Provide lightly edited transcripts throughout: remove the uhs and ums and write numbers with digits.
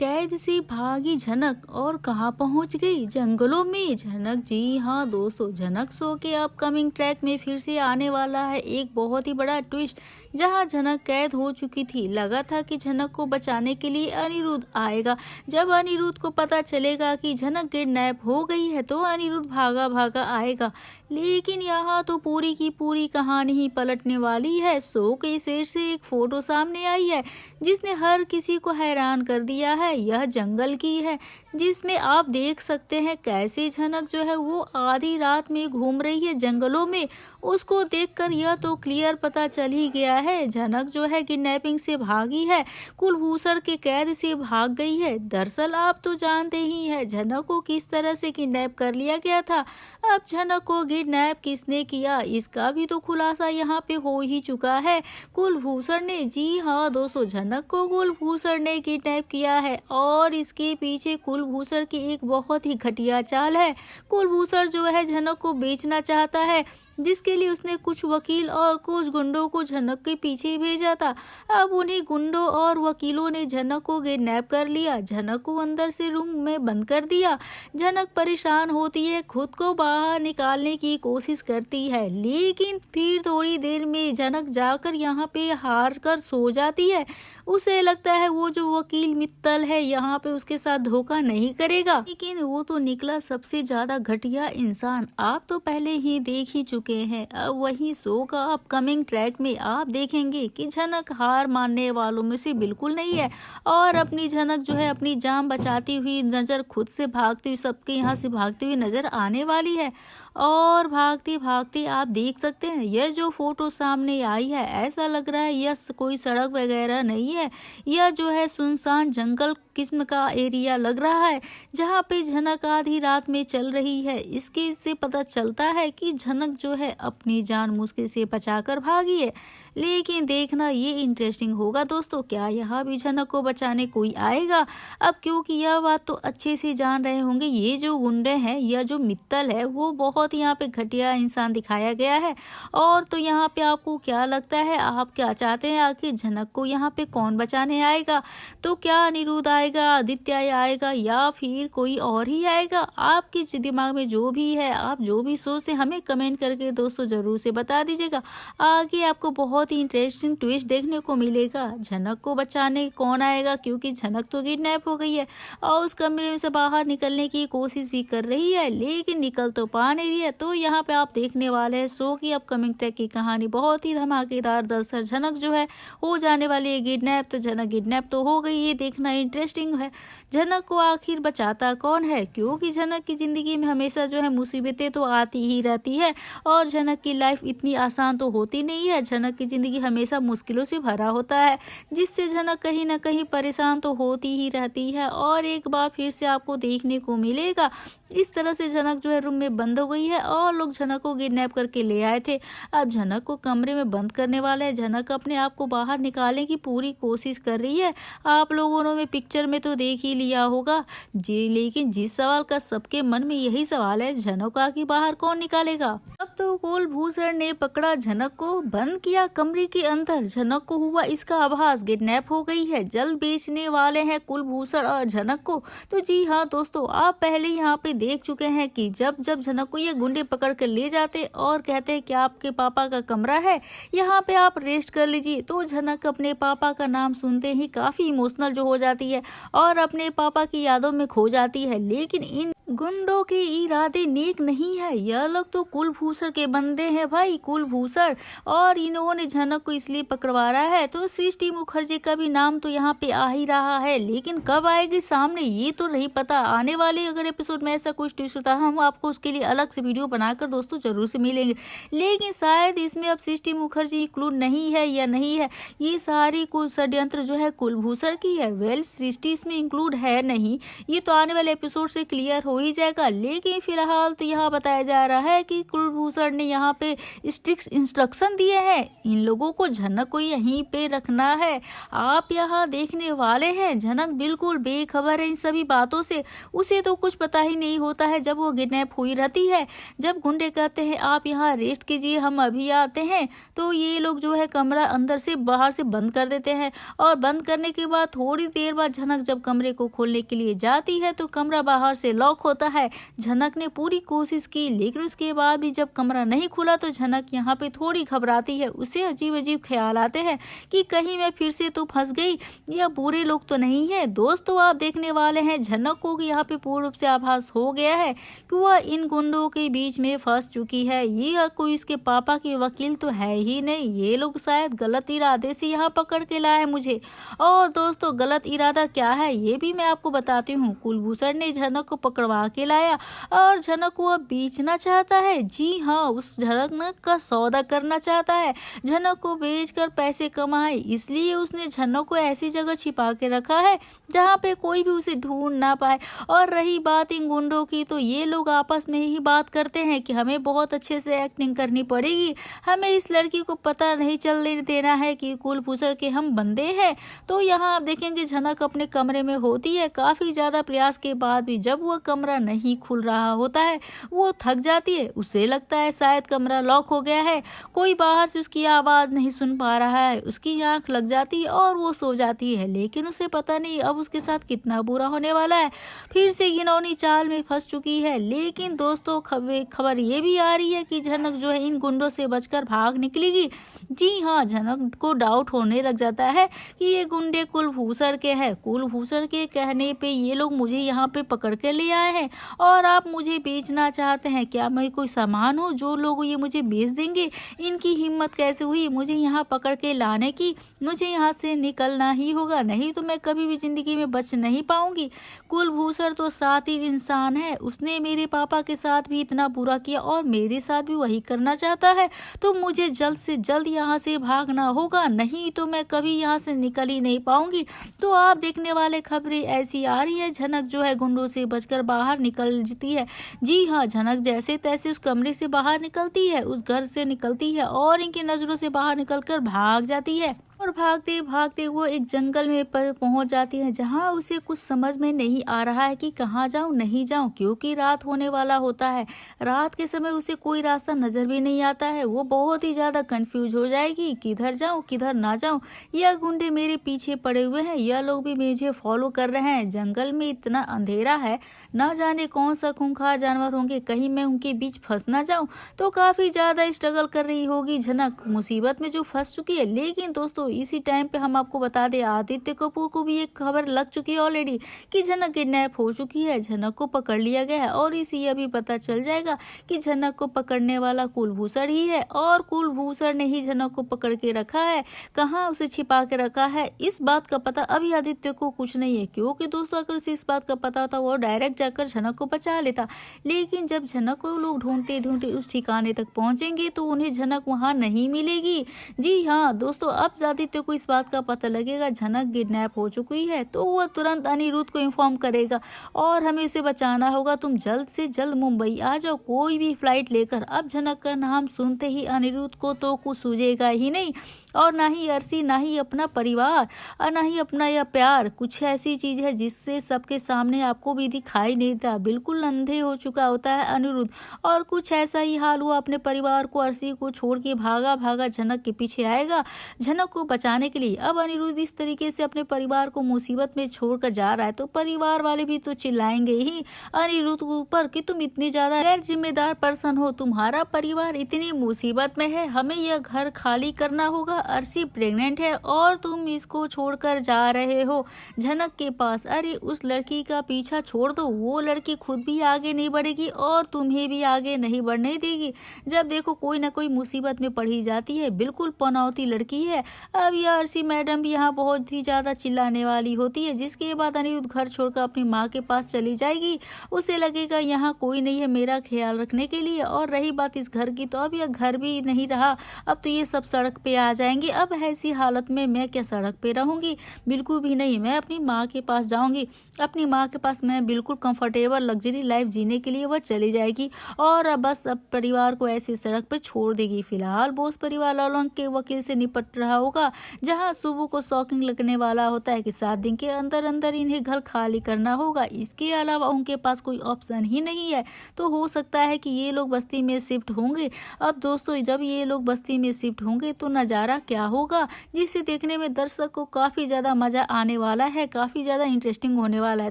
कैद से भागी झनक और कहाँ पहुंच गई? जंगलों में झनक। जी हाँ दोस्तों, झनक शो के अपकमिंग ट्रैक में फिर से आने वाला है एक बहुत ही बड़ा ट्विस्ट, जहां झनक कैद हो चुकी थी। लगा था कि झनक को बचाने के लिए अनिरुद्ध आएगा। जब अनिरुद्ध को पता चलेगा कि झनक किडनैप हो गई है तो अनिरुद्ध भागा भागा आएगा, लेकिन यहाँ तो पूरी की पूरी कहानी ही पलटने वाली है। शो के सेट से एक फोटो सामने आई है जिसने हर किसी को हैरान कर दिया है। यह जंगल की है जिसमें आप देख सकते हैं कैसे झनक जो है वो आधी रात में घूम रही है जंगलों में। उसको देखकर यह तो क्लियर पता चल ही गया है झनक जो है किडनैपिंग से भागी है, कुलभूषण के कैद से भाग गई है। दरअसल आप तो जानते ही हैं झनक को किस तरह से किडनैप कर लिया गया था। अब झनक को किडनैप किसने किया इसका भी तो खुलासा यहाँ पे हो ही चुका है, कुलभूषण ने। जी हाँ दोस्तों, झनक को कुलभूषण ने किडनैप किया है और इसके पीछे कुलभूषण की एक बहुत ही घटिया चाल है। कुलभूषण जो है झनक को बेचना चाहता है, जिसके लिए उसने कुछ वकील और कुछ गुंडों को झनक के पीछे भेजा था। अब उन्हीं गुंडों और वकीलों ने झनक को किडनैप कर लिया, झनक को अंदर से रूम में बंद कर दिया। झनक परेशान होती है, खुद को बाहर निकालने की कोशिश करती है, लेकिन फिर थोड़ी देर में झनक जाकर यहाँ पे हार कर सो जाती है। उसे लगता है वो जो वकील मित्तल है यहाँ पे उसके साथ धोखा नहीं करेगा, लेकिन वो तो निकला सबसे ज्यादा घटिया इंसान। आप तो पहले ही देख ही चुके हैं। अब वही शो का अपकमिंग ट्रैक में आप देखेंगे कि झनक हार मानने वालों में से बिल्कुल नहीं है और अपनी झनक जो है अपनी जान बचाती हुई नजर, खुद से भागती हुई, सबके यहाँ से भागती हुई नजर आने वाली है। और भागते भागते आप देख सकते हैं यह जो फोटो सामने आई है, ऐसा लग रहा है यह कोई सड़क वगैरह नहीं है, यह जो है सुनसान जंगल किस्म का एरिया लग रहा है जहाँ पे झनक आधी रात में चल रही है। इसके से पता चलता है कि झनक जो है अपनी जान मुश्किल से बचाकर भागी है। लेकिन देखना ये इंटरेस्टिंग होगा दोस्तों, क्या यहाँ भी झनक को बचाने कोई आएगा? अब क्योंकि यह बात तो अच्छे से जान रहे होंगे, ये जो गुंडे हैं, यह जो मित्तल है वो बहुत यहाँ पे घटिया इंसान दिखाया गया है। और तो यहाँ पे आपको क्या लगता है, आप क्या चाहते हैं आखिर झनक को यहाँ पे कौन बचाने आएगा? तो क्या अनिरुद्ध आएगा, आदित्य आएगा या फिर कोई और ही आएगा? आपके दिमाग में जो भी है, आप जो भी सोचते हमें कमेंट करके दोस्तों जरूर से बता दीजिएगा। आगे आपको बहुत ही इंटरेस्टिंग ट्विस्ट देखने को मिलेगा। झनक को बचाने कौन आएगा, क्योंकि झनक तो किडनैप हो गई है और उस कमरे से बाहर निकलने की कोशिश भी कर रही है, लेकिन निकल तो पा नहीं रही है। तो यहाँ पे आप देखने वाले हैं शो की अपकमिंग ट्रैक की कहानी बहुत ही धमाकेदार। दरअसल झनक जो है हो जाने वाली है किडनैप, तो झनक किडनैप तो हो गई, ये देखना इंटरेस्टिंग है। झनक को आखिर बचाता कौन है, क्योंकि झनक की जिंदगी में हमेशा जो है मुसीबतें तो आती ही रहती है और झनक की लाइफ इतनी आसान तो होती नहीं है। झनक की जिंदगी हमेशा मुश्किलों से भरा होता है, जिससे झनक कहीं ना कहीं परेशान तो होती ही रहती है। और एक बार फिर से आपको देखने को मिलेगा इस तरह से झनक जो है रूम में बंद हो गई है और लोग झनक को किडनैप करके ले आए थे। अब झनक को कमरे में बंद करने वाला है। झनक अपने आप को बाहर निकालने की पूरी कोशिश कर रही है। आप लोगों ने पिक्चर में तो देख ही लिया होगा जी, लेकिन जिस सवाल का सबके मन में यही सवाल है, झनक को आखिर बाहर कौन निकालेगा? अब तो कुलभूषण ने पकड़ा झनक को, बंद किया कमरे के अंदर। झनक को हुआ इसका आभास, किडनैप हो गई है। जल्द बेचने वाले हैं कुलभूषण और झनक को। तो जी हाँ दोस्तों, आप पहले यहाँ पे देख चुके हैं कि जब जब झनक को ये गुंडे पकड़ कर ले जाते और कहते हैं कि आपके पापा का कमरा है, यहाँ पे आप रेस्ट कर लीजिए, तो झनक अपने पापा का नाम सुनते ही काफी इमोशनल जो हो जाती है और अपने पापा की यादों में खो जाती है। लेकिन इन गुंडों के इरादे नेक नहीं है, यह लोग तो कुलभूषण के बंदे हैं भाई, कुलभूषण, और इन्होंने झनक को इसलिए पकड़वा रहा है। तो सृष्टि मुखर्जी का भी नाम तो यहाँ पे आ ही रहा है, लेकिन कब आएगी सामने ये तो नहीं पता। आने वाले अगर एपिसोड में ऐसा कुछ ट्विस्ट होता है, हम आपको उसके लिए अलग से वीडियो बनाकर दोस्तों जरूर से मिलेंगे। लेकिन शायद इसमें अब सृष्टि मुखर्जी इंक्लूड नहीं है या नहीं है, ये सारी कुल षड्यंत्र जो है कुलभूषण की है। वेल, सृष्टि इसमें इंक्लूड है नहीं, ये तो आने वाले एपिसोड से क्लियर हो ही जाएगा। लेकिन फिलहाल तो यहाँ बताया जा रहा है कि कुलभूषण ने यहाँ पे स्ट्रिक्ट इंस्ट्रक्शन दिए हैं, इन लोगों को झनक को यहीं पे रखना है। आप यहाँ देखने वाले हैं झनक बिल्कुल बेखबर है इन सभी बातों से, उसे तो कुछ पता ही नहीं होता है। जब वो किडनैप हुई रहती है, जब गुंडे कहते हैं आप यहाँ रेस्ट कीजिए हम अभी आते हैं, तो ये लोग जो है कमरा अंदर से बाहर से बंद कर देते हैं। और बंद करने के बाद थोड़ी देर बाद झनक जब कमरे को खोलने के लिए जाती है तो कमरा बाहर से लॉक होता है। झनक ने पूरी कोशिश की, लेकिन उसके बाद भी जब कमरा नहीं खुला तो झनक यहाँ पे थोड़ी घबराती है। उसे अजीब अजीब ख्याल आते हैं कि कहीं मैं फिर से तो फंस गई या बुरे लोग तो नहीं है। दोस्तों आप देखने वाले हैं झनक को यहाँ पे पूर्ण रूप से आभास हो गया है कि वह इन गुंडों के बीच में फंस चुकी है। ये कोई इसके पापा के वकील तो है ही नहीं, ये लोग शायद गलत इरादे से यहाँ पकड़ के लाए मुझे। और दोस्तों गलत इरादा क्या है ये भी मैं आपको बताती हूँ। कुलभूषण ने झनक को पकड़वा के लाया और झनक को अब बेचना चाहता है। जी हाँ, उस झनक का सौदा करना चाहता है, झनक को बेचकर पैसे कमाए। इसलिए उसने झनक को ऐसी जगह छिपा के रखा है जहाँ पे कोई भी उसे ढूंढ ना पाए। और रही बात इन गुंडों की, तो ये लोग आपस में ही बात करते हैं कि हमें बहुत अच्छे से एक्टिंग करनी पड़ेगी, हमें इस लड़की को पता नहीं चलने देना है कि कुलभूषण के हम बंदे हैं। तो यहाँ आप देखेंगे झनक अपने कमरे में होती है, काफी ज्यादा प्रयास के बाद भी जब वह कमरा नहीं खुल रहा होता है वो थक जाती है। उसे लगता है शायद कमरा लॉक हो गया है, कोई बाहर से उसकी आवाज नहीं सुन पा रहा है। उसकी आंख लग जाती है और वो सो जाती है, लेकिन उसे पता नहीं अब उसके साथ कितना बुरा होने वाला है। फिर से घिनौनी चाल में फंस चुकी है। लेकिन दोस्तों खबर ये भी आ रही है कि झनक जो है इन गुंडों से बचकर भाग निकलेगी। जी हाँ, झनक को डाउट होने लग जाता है कि ये गुंडे कुलभूषण के हैं। कुलभूषण के कहने पे ये लोग मुझे यहाँ पे पकड़ के ले आए हैं और आप मुझे बेचना चाहते हैं। क्या मैं कोई सामान हूँ जो लोग ये मुझे बेच देंगे? इनकी हिम्मत कैसे हुई मुझे यहाँ पकड़ के लाने की? मुझे यहाँ से निकलना ही होगा, नहीं तो मैं कभी भी जिंदगी में बच नहीं पाऊंगी। कुलभूषण तो शातिर इंसान है, उसने मेरे पापा के साथ भी इतना बुरा किया और मेरे साथ भी वही करना चाहता है। तो मुझे जल्द से जल्द यहाँ से भागना होगा, नहीं तो मैं कभी यहाँ से निकल ही नहीं पाऊंगी। तो आप देखने वाले खबरें ऐसी आ रही है, झनक जो है गुंडों से बचकर बाहर निकल जाती है। जी हाँ, झनक जैसे तैसे उस कमरे से बाहर निकलती है, उस घर से निकलती है और इनकी नजरों से बाहर निकलकर भाग जाती है। और भागते भागते वो एक जंगल में पहुंच जाती है, जहां उसे कुछ समझ में नहीं आ रहा है कि कहाँ जाऊं नहीं जाऊं, क्योंकि रात होने वाला होता है। रात के समय उसे कोई रास्ता नजर भी नहीं आता है। वो बहुत ही ज्यादा कंफ्यूज हो जाएगी, किधर जाऊं किधर ना जाऊं। यह गुंडे मेरे पीछे पड़े हुए हैं, यह लोग भी मुझे फॉलो कर रहे हैं। जंगल में इतना अंधेरा है, ना जाने कौन सा खूंखार जानवर होंगे, कहीं मैं उनके बीच फंस ना जाऊं। तो काफी ज्यादा स्ट्रगल कर रही होगी झनक, मुसीबत में जो फंस चुकी है। लेकिन दोस्तों इसी टाइम पे हम आपको बता दें, आदित्य कपूर को भी एक खबर लग चुकी है ऑलरेडी कि झनक किडनैप हो चुकी है, झनक को पकड़ लिया गया है। और इसी अभी पता चल जाएगा कि झनक को पकड़ने वाला कुलभूषण ही है और कुलभूषण ने ही झनक को पकड़ के रखा है। कहाँ उसे छिपा के रखा है इस बात का पता अभी आदित्य को कुछ नहीं है, क्योंकि दोस्तों अगर उसे इस बात का पता होता वो डायरेक्ट जाकर झनक को बचा लेता। लेकिन जब झनक को लोग ढूंढते ढूंढते उस ठिकाने तक पहुंचेंगे तो उन्हें झनक वहां नहीं मिलेगी। जी हाँ दोस्तों, अब आदित्य को इस बात का पता लगेगा झनक किडनैप हो चुकी है, तो वह तुरंत अनिरुद्ध को इन्फॉर्म करेगा और हमें उसे बचाना होगा। तुम जल्द से जल्द मुंबई आ जाओ, कोई भी फ्लाइट लेकर। अब झनक का नाम सुनते ही अनिरुद्ध को तो कुछ सूझेगा ही नहीं, और ना ही अर्शी, ना ही अपना परिवार और ना ही अपना यह प्यार। कुछ ऐसी चीज है जिससे सबके सामने आपको भी दिखाई नहीं देता, बिल्कुल अंधे हो चुका होता है अनिरुद्ध। और कुछ ऐसा ही हाल हुआ, अपने परिवार को अर्शी को छोड़ के भागा भागा झनक के पीछे आएगा झनक को बचाने के लिए। अब अनिरुद्ध इस तरीके से अपने परिवार को मुसीबत में छोड़कर जा रहा है, तो परिवार वाले भी तो चिल्लाएंगे ही अनिरुद्ध के ऊपर कि तुम इतनी ज्यादा गैर जिम्मेदार पर्सन हो, तुम्हारा परिवार इतनी मुसीबत में है, हमें यह घर खाली करना होगा। अर्शी प्रेग्नेंट है और तुम इसको छोड़कर जा रहे हो झनक के पास। अरे उस लड़की का पीछा छोड़ दो, वो लड़की खुद भी आगे नहीं बढ़ेगी और तुम्हें भी आगे नहीं बढ़ने देगी। जब देखो कोई ना कोई मुसीबत में पड़ी जाती है, बिल्कुल पनौती लड़की है। अब यह अर्शी मैडम भी यहाँ बहुत ही ज्यादा चिल्लाने वाली होती है, जिसके बाद अनिरुद्ध घर छोड़कर अपनी माँ के पास चली जाएगी। उसे लगेगा यहाँ कोई नहीं है मेरा ख्याल रखने के लिए। और रही बात इस घर की, तो अब यह घर भी नहीं रहा, अब तो ये सब सड़क पे आ जाए जाएंगे। अब ऐसी हालत में मैं क्या सड़क पे रहूंगी? बिल्कुल भी नहीं, मैं अपनी माँ के पास जाऊंगी। अपनी माँ के पास मैं बिल्कुल कंफर्टेबल लग्जरी लाइफ जीने के लिए वह चली जाएगी और अब परिवार को ऐसी सड़क पर छोड़ देगी। फिलहाल बोस परिवार वालों के वकील से निपट रहा होगा, जहां सुबह को शॉकिंग लगने वाला होता है कि 7 दिन के अंदर अंदर इन्हें घर खाली करना होगा। इसके अलावा उनके पास कोई ऑप्शन ही नहीं है। तो हो सकता है कि ये लोग बस्ती में शिफ्ट होंगे। अब दोस्तों, जब ये लोग बस्ती में शिफ्ट होंगे तो नज़ारा क्या होगा, जिसे देखने में दर्शक को काफ़ी ज़्यादा मज़ा आने वाला है, काफ़ी ज़्यादा इंटरेस्टिंग होने वाला है।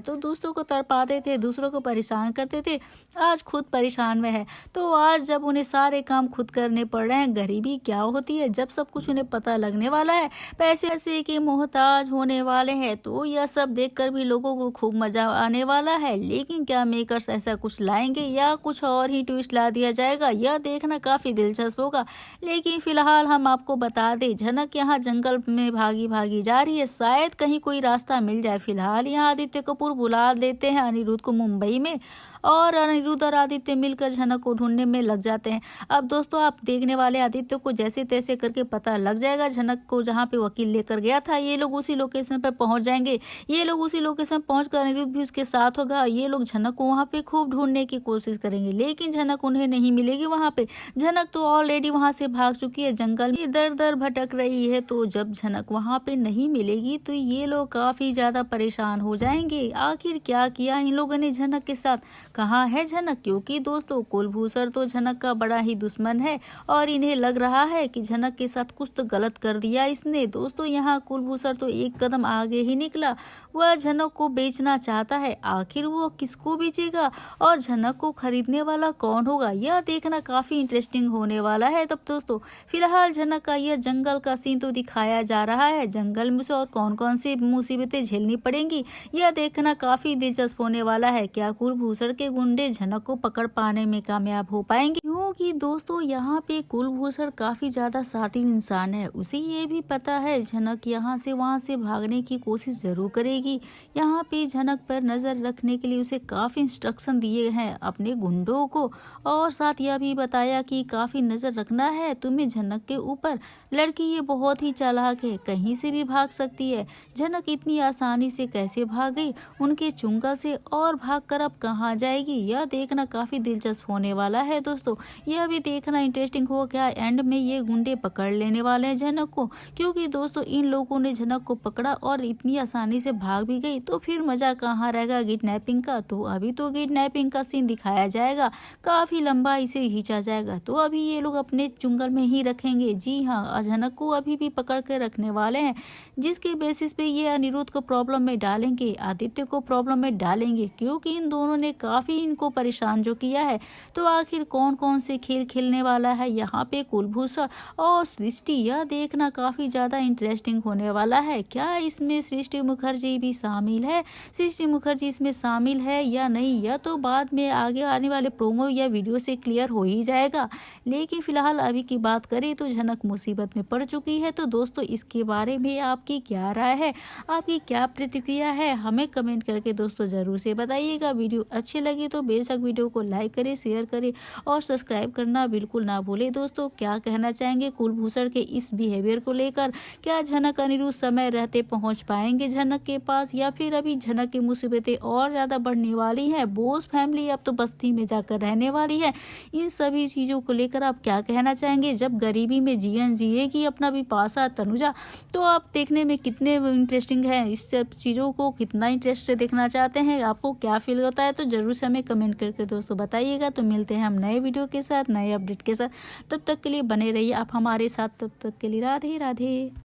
तो दोस्तों को तड़पाते थे, दूसरों को परेशान करते थे, आज खुद परेशान में है। तो आज जब उन्हें सारे काम खुद करने पड़ रहे हैं, गरीबी क्या होती है जब सब कुछ उन्हें पता लगने वाला है, पैसे के मोहताज होने वाले हैं, तो यह सब देखकर भी लोगों को खूब मजा आने वाला है। लेकिन क्या मेकर्स ऐसा कुछ लाएंगे या कुछ और ही ट्विस्ट ला दिया जाएगा, यह देखना काफी दिलचस्प होगा। लेकिन फिलहाल हम आपको बता दें, झनक यहाँ जंगल में भागी भागी जा रही है, शायद कहीं कोई रास्ता मिल जाए। फिलहाल यहाँ आदित्य कपूर बुला देते हैं अनिरुद्ध को मुंबई में और अनिरुद्ध और आदित्य मिलकर झनक को ढूंढने में लग जाते हैं। अब दोस्तों, आप देखने वाले आदित्य को जैसे तैसे करके पता लग जाएगा झनक को जहाँ पे वकील लेकर गया था। ये लोग उसी लोकेशन पे पहुंच जाएंगे। ये लोग उसी लोकेशन पहुंचकर अनिरुद्ध भी उसके साथ होगा। ये लोग झनक को वहाँ पे खूब ढूंढने की कोशिश करेंगे, लेकिन झनक उन्हें नहीं मिलेगी वहाँ पे। झनक तो ऑलरेडी वहाँ से भाग चुकी है, जंगल में इधर उधर भटक रही है। तो जब झनक वहाँ पे नहीं मिलेगी तो ये लोग काफी ज्यादा परेशान हो जाएंगे। आखिर क्या किया इन लोगों ने झनक के साथ, कहाँ है झनक? क्योंकि दोस्तों, कुलभूषण तो झनक का बड़ा ही दुश्मन है और इन्हें लग रहा है कि झनक के साथ कुछ तो गलत कर दिया इसने। दोस्तों, यहाँ कुलभूषण तो एक कदम आगे ही निकला, वह झनक को बेचना चाहता है। आखिर वो किसको बेचेगा और झनक को खरीदने वाला कौन होगा, यह देखना काफी इंटरेस्टिंग होने वाला है। तब दोस्तों, फिलहाल झनक का यह जंगल का सीन तो दिखाया जा रहा है, जंगल में से और कौन कौन सी मुसीबतें झेलनी पड़ेंगी, यह देखना काफी दिलचस्प होने वाला है। क्या कुलभूषण के गुंडे झनक को पकड़ पाने में कामयाब हो पाएंगे? क्योंकि दोस्तों, यहाँ पे कुलभूषण काफी ज्यादा शातिर इंसान है, उसे ये भी पता है झनक यहाँ से वहाँ से भागने की कोशिश जरूर करेगी। यहाँ पे झनक पर नजर रखने के लिए उसे काफी इंस्ट्रक्शन दिए हैं अपने गुंडों को, और साथ यह भी बताया कि काफी नजर रखना है तुम्हें झनक के ऊपर। लड़की ये बहुत ही चालाक है, कहीं से भी भाग सकती है। झनक इतनी आसानी से कैसे भाग गई उनके चुंगल से और भागकर अब कहाँ जाएगी, यह देखना काफी दिलचस्प होने वाला है। दोस्तों, यह भी देखना इंटरेस्टिंग हो क्या एंड में ये गुंडे पकड़ लेने वाले हैं झनक को, क्योंकि दोस्तों इन लोगों ने झनक को पकड़ा और इतनी आसानी से भाग भी गई तो फिर मजा कहाँ रहेगा किडनैपिंग का। तो अभी तो किडनैपिंग का सीन दिखाया जाएगा, काफी लंबा इसे खींचा जाएगा, तो अभी ये लोग अपने चुंगल में ही रखेंगे। जी हाँ, झनक को अभी भी पकड़ के रखने वाले हैं, जिसके बेसिस पे ये अनिरुद्ध को प्रॉब्लम में डालेंगे, आदित्य को प्रॉब्लम में डालेंगे, क्योंकि इन दोनों ने काफी इनको परेशान जो किया है। तो आखिर कौन कौन से खेल खेलने वाला है यहाँ पे कुलभूषण और सृष्टि, यह देखना काफी ज्यादा इंटरेस्टिंग होने वाला है। क्या इसमें सृष्टि मुखर्जी भी शामिल है? सृष्टि मुखर्जी इसमें शामिल है या नहीं, यह तो बाद में आगे आने वाले प्रोमो या वीडियो से क्लियर हो ही जाएगा। लेकिन फिलहाल अभी की बात करें तो झनक मुसीबत में पड़ चुकी है। तो दोस्तों, इसके बारे में आपकी क्या राय है, आपकी क्या प्रतिक्रिया है, हमें कमेंट करके दोस्तों जरूर से बताइएगा। वीडियो अच्छी लगी तो बेशक वीडियो को लाइक करें, शेयर करें और सब्सक्राइब करना बिल्कुल ना भूलें। दोस्तों, क्या कहना चाहेंगे कुलभूषण के इस बिहेवियर को लेकर? क्या झनक अनिरुद्ध समय रहते पहुंच पाएंगे झनक के पास, या फिर अभी झनक की मुसीबतें और ज्यादा बढ़ने वाली हैं? बोस फैमिली अब तो बस्ती में जाकर रहने वाली है। इन सभी चीजों को लेकर आप क्या कहना चाहेंगे? जब गरीबी में जीवन जिएगी अपना बिपाशा तनुजा, तो आप देखने में कितने इंटरेस्टिंग है, इस सब चीजों को कितना इंटरेस्ट से देखना चाहते हैं, आपको क्या फील होता है, तो जरूर से हमें कमेंट करके दोस्तों बताइएगा। तो मिलते हैं हम नए वीडियो के साथ, नए अपडेट के साथ, तब तक के लिए बने रहिए आप हमारे साथ। तब तक के लिए राधे राधे।